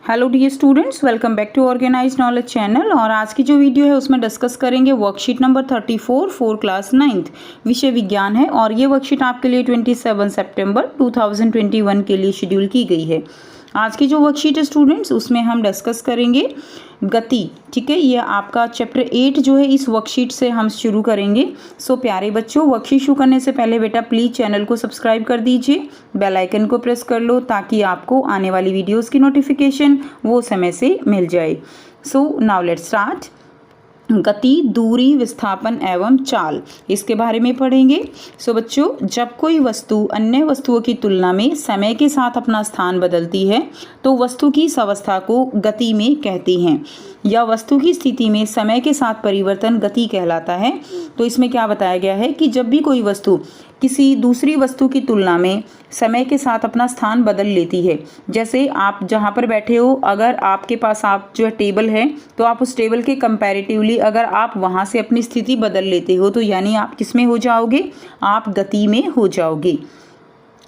Hello dear students, welcome back to organise knowledge channel. और आज की जो वीडियो है उसमें डिस्कस करेंगे worksheet number 34 for class 9th, विषय विज्ञान है। और ये वर्कशीट आपके लिए 27 सितंबर 2021 के लिए शेड्यूल की गई है। आज की जो वर्कशीट है स्टूडेंट्स, उसमें हम डिस्कस करेंगे गति। ठीक है, ये आपका चैप्टर 8 जो है इस वर्कशीट से हम शुरू करेंगे। सो प्यारे बच्चों, वर्कशीट शुरू करने से पहले बेटा प्लीज़ चैनल को सब्सक्राइब कर दीजिए, बेल आइकन को प्रेस कर लो ताकि आपको आने वाली वीडियोस की नोटिफिकेशन वो समय से मिल जाए। So now let's start. गति, दूरी, विस्थापन एवं चाल, इसके बारे में पढ़ेंगे। सो बच्चों, जब कोई वस्तु अन्य वस्तुओं की तुलना में समय के साथ अपना स्थान बदलती है तो वस्तु की इस अवस्था को गति में कहते हैं, या वस्तु की स्थिति में समय के साथ परिवर्तन गति कहलाता है। तो इसमें क्या बताया गया है कि जब भी कोई वस्तु किसी दूसरी वस्तु की तुलना में समय के साथ अपना स्थान बदल लेती है, जैसे आप जहाँ पर बैठे हो, अगर आपके पास आप जो है टेबल है तो आप उस टेबल के कंपैरेटिवली अगर आप वहाँ से अपनी स्थिति बदल लेते हो तो यानी आप किस में हो जाओगे, आप गति में हो जाओगे।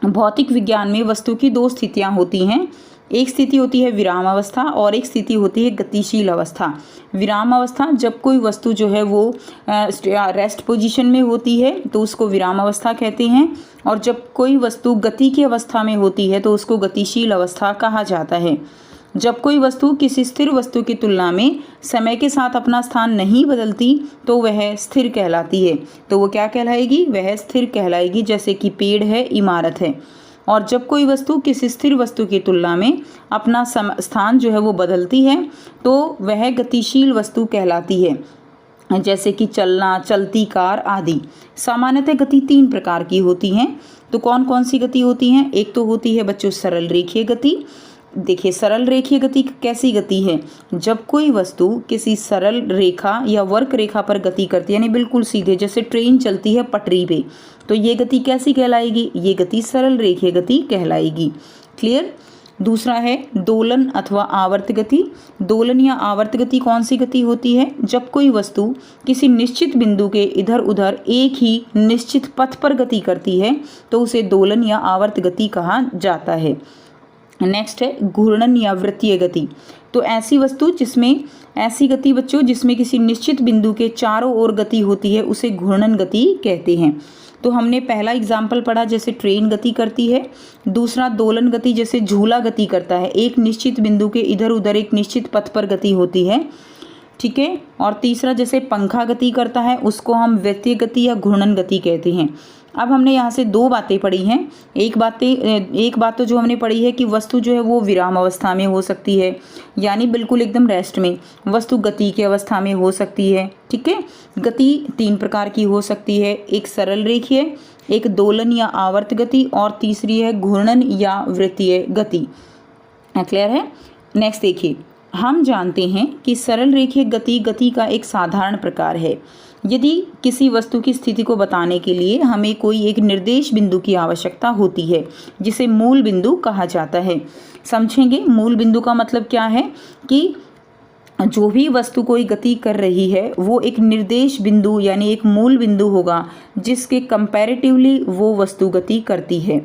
भौतिक विज्ञान में वस्तु की दो स्थितियाँ होती हैं, एक स्थिति होती है विराम अवस्था और एक स्थिति होती है गतिशील अवस्था। विराम अवस्था, जब कोई वस्तु जो है वो रेस्ट पोजीशन में होती है तो उसको विराम अवस्था कहते हैं, और जब कोई वस्तु गति की अवस्था में होती है तो उसको गतिशील अवस्था कहा जाता है। जब कोई वस्तु किसी स्थिर वस्तु की तुलना में समय के साथ अपना स्थान नहीं बदलती तो वह स्थिर कहलाती है। तो वो क्या कहलाएगी, वह स्थिर कहलाएगी, जैसे कि पेड़ है, इमारत है। और जब कोई वस्तु किसी स्थिर वस्तु की तुलना में अपना स्थान जो है वो बदलती है तो वह गतिशील वस्तु कहलाती है, जैसे कि चलना, चलती कार आदि। सामान्यतः गति 3 प्रकार की होती हैं। तो कौन कौन सी गति होती हैं? एक तो होती है बच्चों सरल रेखीय गति। देखिए, सरल रेखीय गति कैसी गति है? जब कोई वस्तु किसी सरल रेखा या वक्र रेखा पर गति करती है, यानी बिल्कुल सीधे, जैसे ट्रेन चलती है पटरी पे, तो ये गति कैसी कहलाएगी? ये गति सरल रेखीय गति कहलाएगी। क्लियर? दूसरा है दोलन अथवा आवर्त गति। दोलन या आवर्त गति कौन सी गति होती है? जब कोई वस्तु किसी निश्चित बिंदु के इधर उधर एक ही निश्चित पथ पर गति करती है तो उसे दोलन या आवर्त गति कहा जाता है। नेक्स्ट है घूर्णन या वृत्तीय गति। तो ऐसी वस्तु जिसमें ऐसी गति बच्चों जिसमें किसी निश्चित बिंदु के चारों ओर गति होती है उसे घूर्णन गति कहते हैं। तो हमने पहला एग्जाम्पल पढ़ा, जैसे ट्रेन गति करती है। दूसरा दोलन गति, जैसे झूला गति करता है, एक निश्चित बिंदु के इधर उधर एक निश्चित पथ पर गति होती है। ठीक है। और तीसरा जैसे पंखा गति करता है उसको हम वृत्तीय गति या घूर्णन गति कहते हैं। अब हमने यहाँ से 2 बातें पढ़ी हैं। एक बात तो जो हमने पढ़ी है कि वस्तु जो है वो विराम अवस्था में हो सकती है, यानी बिल्कुल एकदम रेस्ट में। वस्तु गति की अवस्था में हो सकती है। ठीक है। गति 3 प्रकार की हो सकती है, एक सरल रेखीय, एक दोलन या आवर्त गति, और तीसरी है घूर्णन या वृत्तीय गति। क्लियर है? नेक्स्ट देखिए, हम जानते हैं कि सरल रेखीय गति गति का एक साधारण प्रकार है। यदि किसी वस्तु की स्थिति को बताने के लिए हमें कोई एक निर्देश बिंदु की आवश्यकता होती है जिसे मूल बिंदु कहा जाता है। समझेंगे, मूल बिंदु का मतलब क्या है कि जो भी वस्तु कोई गति कर रही है वो एक निर्देश बिंदु यानी एक मूल बिंदु होगा जिसके कंपैरेटिवली वो वस्तु गति करती है।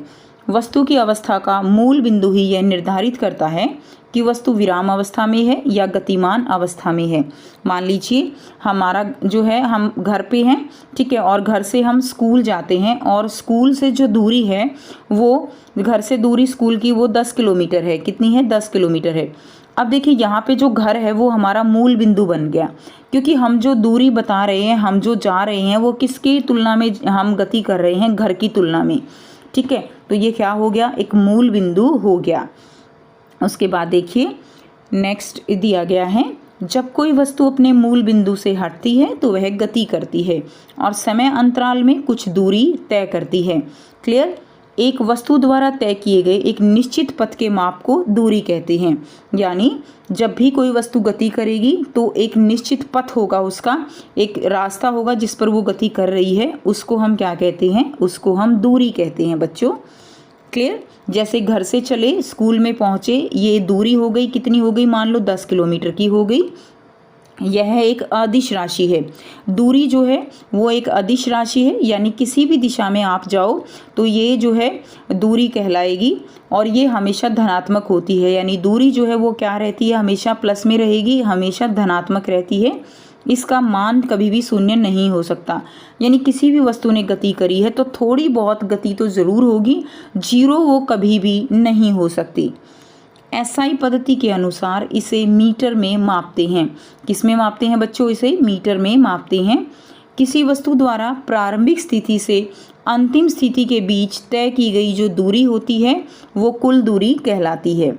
वस्तु की अवस्था का मूल बिंदु ही यह निर्धारित करता है कि वस्तु विराम अवस्था में है या गतिमान अवस्था में है। मान लीजिए हमारा जो है, हम घर पे हैं, ठीक है, और घर से हम स्कूल जाते हैं, और स्कूल से जो दूरी है वो, घर से दूरी स्कूल की वो 10 किलोमीटर है। कितनी है? 10 किलोमीटर है। अब देखिए, यहाँ पे जो घर है वो हमारा मूल बिंदु बन गया, क्योंकि हम जो दूरी बता रहे हैं, हम जो जा रहे हैं, वो किसकी तुलना में हम गति कर रहे हैं? घर की तुलना में। ठीक है, तो ये क्या हो गया? एक मूल बिंदु हो गया। उसके बाद देखिए नेक्स्ट दिया गया है, जब कोई वस्तु अपने मूल बिंदु से हटती है तो वह गति करती है और समय अंतराल में कुछ दूरी तय करती है। क्लियर? एक वस्तु द्वारा तय किए गए एक निश्चित पथ के माप को दूरी कहते हैं। यानी जब भी कोई वस्तु गति करेगी तो एक निश्चित पथ होगा, उसका एक रास्ता होगा जिस पर वो गति कर रही है, उसको हम क्या कहते हैं? उसको हम दूरी कहते हैं बच्चों। क्लियर? जैसे घर से चले स्कूल में पहुँचे, ये दूरी हो गई, कितनी हो गई? मान लो 10 किलोमीटर की हो गई। यह एक अदिश राशि है। दूरी जो है वो एक अदिश राशि है, यानी किसी भी दिशा में आप जाओ तो ये जो है दूरी कहलाएगी और ये हमेशा धनात्मक होती है। यानी दूरी जो है वो क्या रहती है, हमेशा प्लस में रहेगी, हमेशा धनात्मक रहती है। इसका मान कभी भी शून्य नहीं हो सकता। यानी किसी भी वस्तु ने गति करी है तो थोड़ी बहुत गति तो ज़रूर होगी, जीरो वो कभी भी नहीं हो सकती। एसआई पद्धति के अनुसार इसे मीटर में मापते हैं। किस में मापते हैं बच्चों? इसे मीटर में मापते हैं। किसी वस्तु द्वारा प्रारंभिक स्थिति से अंतिम स्थिति के बीच तय की गई जो दूरी होती है वो कुल दूरी कहलाती है,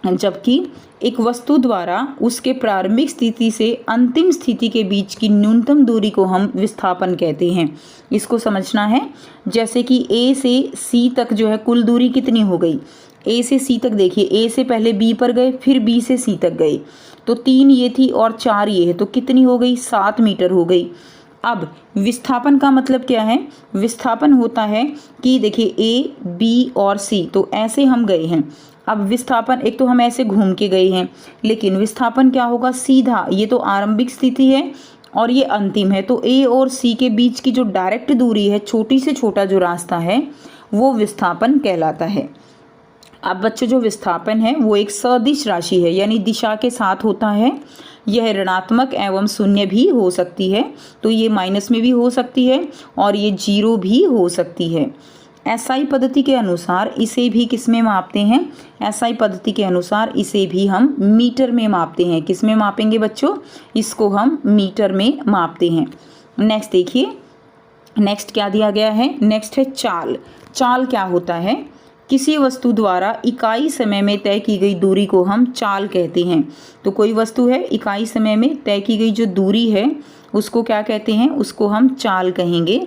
जबकि एक वस्तु द्वारा उसके प्रारंभिक स्थिति से अंतिम स्थिति के बीच की न्यूनतम दूरी को हम विस्थापन कहते हैं। इसको समझना है। जैसे कि ए से सी तक जो है कुल दूरी कितनी हो गई, ए से सी तक देखिए, ए से पहले बी पर गए, फिर बी से सी तक गए, तो 3 ये थी और 4 ये है, तो कितनी हो गई? 7 मीटर हो गई। अब विस्थापन का मतलब क्या है? विस्थापन होता है कि देखिए ए, बी और सी, तो ऐसे हम गए हैं। अब विस्थापन, एक तो हम ऐसे घूम के गए हैं, लेकिन विस्थापन क्या होगा? सीधा। ये तो आरंभिक स्थिति है और ये अंतिम है, तो ए और सी के बीच की जो डायरेक्ट दूरी है, छोटी से छोटा जो रास्ता है, वो विस्थापन कहलाता है। अब बच्चों, जो विस्थापन है वो एक सदिश राशि है, यानी दिशा के साथ होता है। यह ऋणात्मक एवं शून्य भी हो सकती है, तो ये माइनस में भी हो सकती है और ये जीरो भी हो सकती है। एसआई पद्धति के अनुसार इसे भी किस में मापते हैं? एसआई पद्धति के अनुसार इसे भी हम मीटर में मापते हैं। किस में मापेंगे बच्चों? इसको हम मीटर में मापते हैं। नेक्स्ट देखिए, नेक्स्ट क्या दिया गया है? नेक्स्ट है चाल। चाल क्या होता है? किसी वस्तु द्वारा इकाई समय में तय की गई दूरी को हम चाल कहते हैं। तो कोई वस्तु है, इकाई समय में तय की गई जो दूरी है उसको क्या कहते हैं? उसको हम चाल कहेंगे।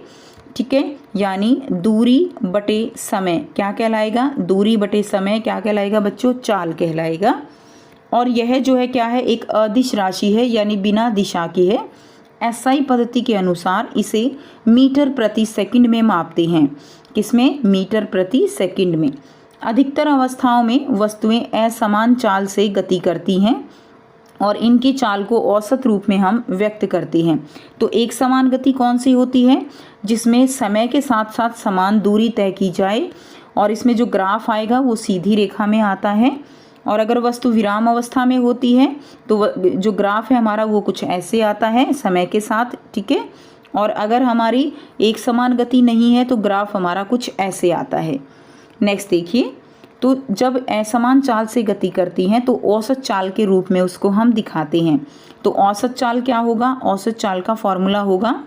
ठीक है, यानी दूरी बटे समय क्या कहलाएगा? दूरी बटे समय क्या कहलाएगा बच्चों? चाल कहलाएगा। और यह जो है क्या है? एक अदिश राशि है, यानी बिना दिशा की है। एसआई पद्धति के अनुसार इसे मीटर प्रति सेकंड में मापते हैं। किसमें? मीटर प्रति सेकंड में। अधिकतर अवस्थाओं में वस्तुएं असमान चाल से गति करती हैं और इनकी चाल को औसत रूप में हम व्यक्त करते हैं। तो एक समान गति कौन सी होती है? जिसमें समय के साथ साथ समान दूरी तय की जाए और इसमें जो ग्राफ आएगा वो सीधी रेखा में आता है। और अगर वस्तु विराम अवस्था में होती है तो जो ग्राफ है हमारा वो कुछ ऐसे आता है समय के साथ। ठीक है, और अगर हमारी एक समान गति नहीं है तो ग्राफ हमारा कुछ ऐसे आता है। नेक्स्ट देखिए, तो जब असमान चाल से गति करती हैं तो औसत चाल के रूप में उसको हम दिखाते हैं। तो औसत चाल क्या होगा? औसत चाल का फॉर्मूला होगा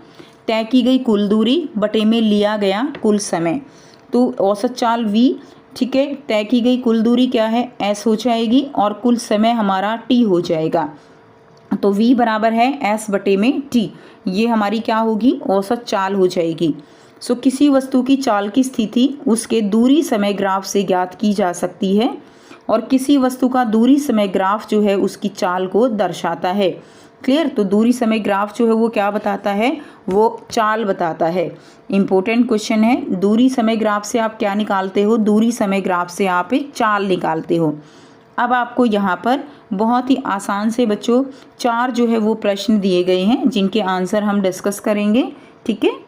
तय की गई कुल दूरी बटे में लिया गया कुल समय। तो औसत चाल v, ठीक है, तय की गई कुल दूरी क्या है? s हो जाएगी और कुल समय हमारा t हो जाएगा। तो v बराबर है s बटे में t, ये हमारी क्या होगी? औसत चाल हो जाएगी। सो किसी वस्तु की चाल की स्थिति उसके दूरी समय ग्राफ से ज्ञात की जा सकती है और किसी वस्तु का दूरी समय ग्राफ जो है उसकी चाल को दर्शाता है। क्लियर? तो दूरी समय ग्राफ जो है वो क्या बताता है? वो चाल बताता है। इंपॉर्टेंट क्वेश्चन है। दूरी समय ग्राफ से आप क्या निकालते हो? दूरी समय ग्राफ से आप एक चाल निकालते हो। अब आपको यहाँ पर बहुत ही आसान से बच्चों 4 जो है वो प्रश्न दिए गए हैं जिनके आंसर हम डिस्कस करेंगे। ठीक है,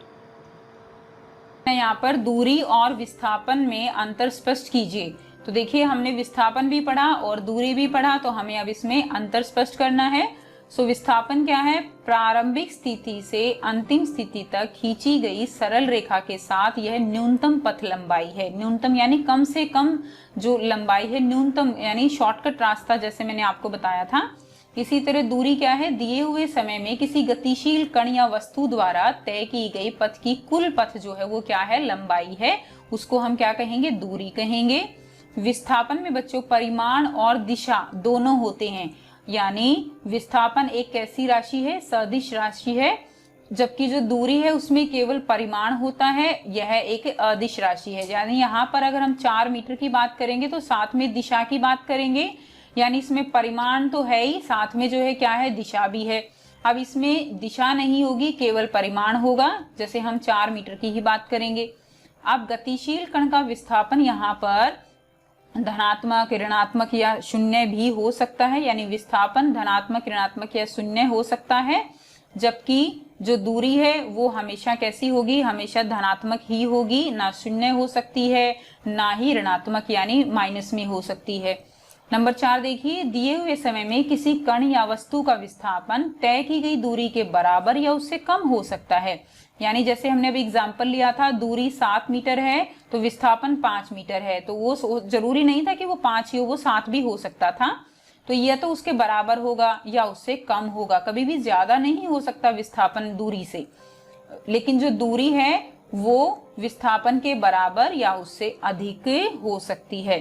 यहाँ पर दूरी और विस्थापन में अंतर स्पष्ट कीजिए। तो देखिए, हमने विस्थापन भी पढ़ा और दूरी भी पढ़ा, तो हमें अब इसमें अंतर स्पष्ट करना है। सो विस्थापन क्या है? प्रारंभिक स्थिति से अंतिम स्थिति तक खींची गई सरल रेखा के साथ यह न्यूनतम पथ लंबाई है। न्यूनतम यानी कम से कम जो लंबाई है, न्यूनतम यानी शॉर्टकट रास्ता, जैसे मैंने आपको बताया था। इसी तरह दूरी क्या है? दिए हुए समय में किसी गतिशील कण या वस्तु द्वारा तय की गई पथ की कुल पथ जो है वो क्या है? लंबाई है। उसको हम क्या कहेंगे? दूरी कहेंगे। विस्थापन में बच्चों परिमाण और दिशा दोनों होते हैं, यानी विस्थापन एक कैसी राशि है? सदिश राशि है, जबकि जो दूरी है उसमें केवल परिमाण होता है, यह एक अदिश राशि है। यानी यहाँ पर अगर हम 4 मीटर की बात करेंगे तो साथ में दिशा की बात करेंगे, यानी इसमें परिमाण तो है ही, साथ में जो है क्या है? दिशा भी है। अब इसमें दिशा नहीं होगी, केवल परिमाण होगा, जैसे हम 4 मीटर की ही बात करेंगे। अब गतिशील कण का विस्थापन यहाँ पर धनात्मक, ऋणात्मक या शून्य भी हो सकता है, यानी विस्थापन धनात्मक, ऋणात्मक या शून्य हो सकता है, जबकि जो दूरी है वो हमेशा कैसी होगी, हमेशा धनात्मक ही होगी, ना शून्य हो सकती है ना ही ऋणात्मक यानी माइनस में हो सकती है। नंबर 4 देखिए, दिए हुए समय में किसी कण या वस्तु का विस्थापन तय की गई दूरी के बराबर या उससे कम हो सकता है। यानी जैसे हमने अभी एग्जाम्पल लिया था, दूरी 7 मीटर है तो विस्थापन 5 मीटर है, तो वो जरूरी नहीं था कि वो 5 ही हो, वो 7 भी हो सकता था। तो यह तो उसके बराबर होगा या उससे कम होगा, कभी भी ज्यादा नहीं हो सकता विस्थापन दूरी से, लेकिन जो दूरी है वो विस्थापन के बराबर या उससे अधिक हो सकती है।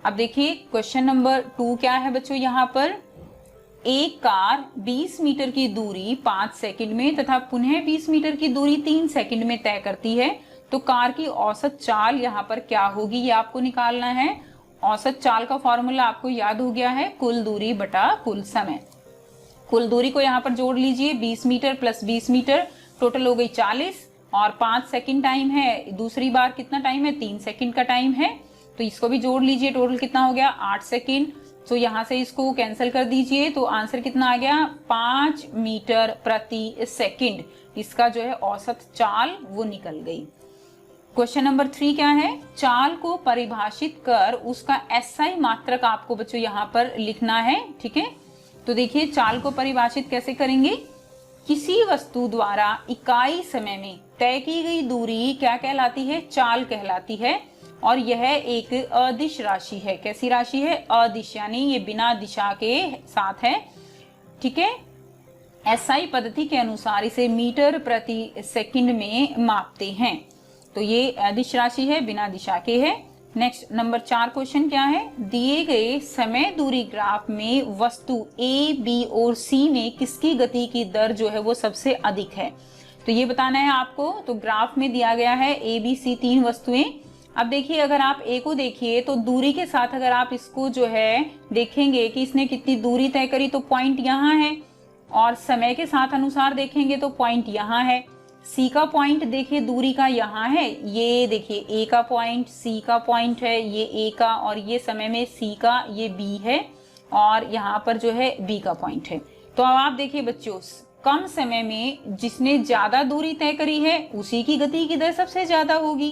अब देखिए क्वेश्चन नंबर 2 क्या है बच्चों, यहाँ पर एक कार 20 मीटर की दूरी 5 सेकंड में तथा पुनः 20 मीटर की दूरी 3 सेकंड में तय करती है, तो कार की औसत चाल यहाँ पर क्या होगी, ये आपको निकालना है। औसत चाल का फॉर्मूला आपको याद हो गया है, कुल दूरी बटा कुल समय। कुल दूरी को यहाँ पर जोड़ लीजिए, 20 मीटर प्लस 20 मीटर टोटल हो गई 40, और 5 सेकंड टाइम है, दूसरी बार कितना टाइम है, 3 सेकंड का टाइम है, तो इसको भी जोड़ लीजिए, टोटल कितना हो गया 8 सेकंड। तो यहाँ से इसको कैंसिल कर दीजिए, तो आंसर कितना आ गया 5 मीटर प्रति सेकंड, इसका जो है औसत चाल वो निकल गई। क्वेश्चन नंबर 3 क्या है, चाल को परिभाषित कर उसका एसआई मात्रक आपको बच्चों यहाँ पर लिखना है, ठीक है। तो देखिए चाल को परिभाषित कैसे करेंगे, किसी वस्तु द्वारा इकाई समय में तय की गई दूरी क्या कहलाती है, चाल कहलाती है, और यह एक अदिश राशि है। कैसी राशि है, अदिश, यानी ये बिना दिशा के साथ है, ठीक है। एसआई पद्धति के अनुसार इसे मीटर प्रति सेकंड में मापते हैं, तो ये अदिश राशि है, बिना दिशा के है। नेक्स्ट नंबर 4 क्वेश्चन क्या है, दिए गए समय दूरी ग्राफ में वस्तु ए, बी और सी में किसकी गति की दर जो है वो सबसे अधिक है, तो ये बताना है आपको। तो ग्राफ में दिया गया है ए, बी, सी 3 वस्तुएं। अब देखिए अगर आप ए को देखिए तो दूरी के साथ अगर आप इसको जो है देखेंगे कि इसने कितनी दूरी तय करी, तो पॉइंट यहाँ है, और समय के साथ अनुसार देखेंगे तो पॉइंट यहाँ है। सी का पॉइंट देखिए दूरी का यहाँ है, ये देखिए ए का पॉइंट, सी का पॉइंट है ये ए का, और ये समय में सी का ये बी है, और यहाँ पर जो है बी का पॉइंट है। तो अब आप देखिए बच्चों, कम समय में जिसने ज्यादा दूरी तय करी है उसी की गति की दर सबसे ज्यादा होगी।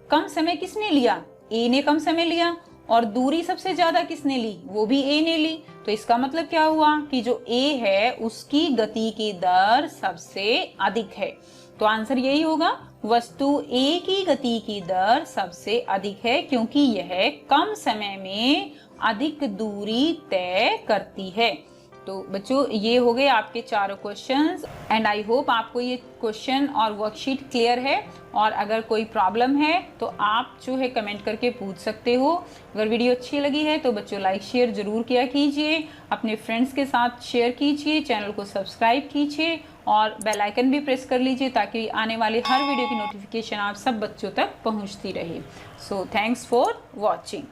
कम समय किसने लिया, ए ने कम समय लिया, और दूरी सबसे ज्यादा किसने ली, वो भी ए ने ली। तो इसका मतलब क्या हुआ कि जो ए है उसकी गति की दर सबसे अधिक है। तो आंसर यही होगा, वस्तु ए की गति की दर सबसे अधिक है, क्योंकि यह कम समय में अधिक दूरी तय करती है। तो बच्चों ये हो गए आपके चारों क्वेश्चंस, एंड आई होप आपको ये क्वेश्चन और वर्कशीट क्लियर है। और अगर कोई प्रॉब्लम है तो आप जो है कमेंट करके पूछ सकते हो। अगर वीडियो अच्छी लगी है तो बच्चों लाइक शेयर जरूर किया कीजिए, अपने फ्रेंड्स के साथ शेयर कीजिए, चैनल को सब्सक्राइब कीजिए और बेल आइकन भी प्रेस कर लीजिए ताकि आने वाली हर वीडियो की नोटिफिकेशन आप सब बच्चों तक पहुंचती रहे। So thanks for watching.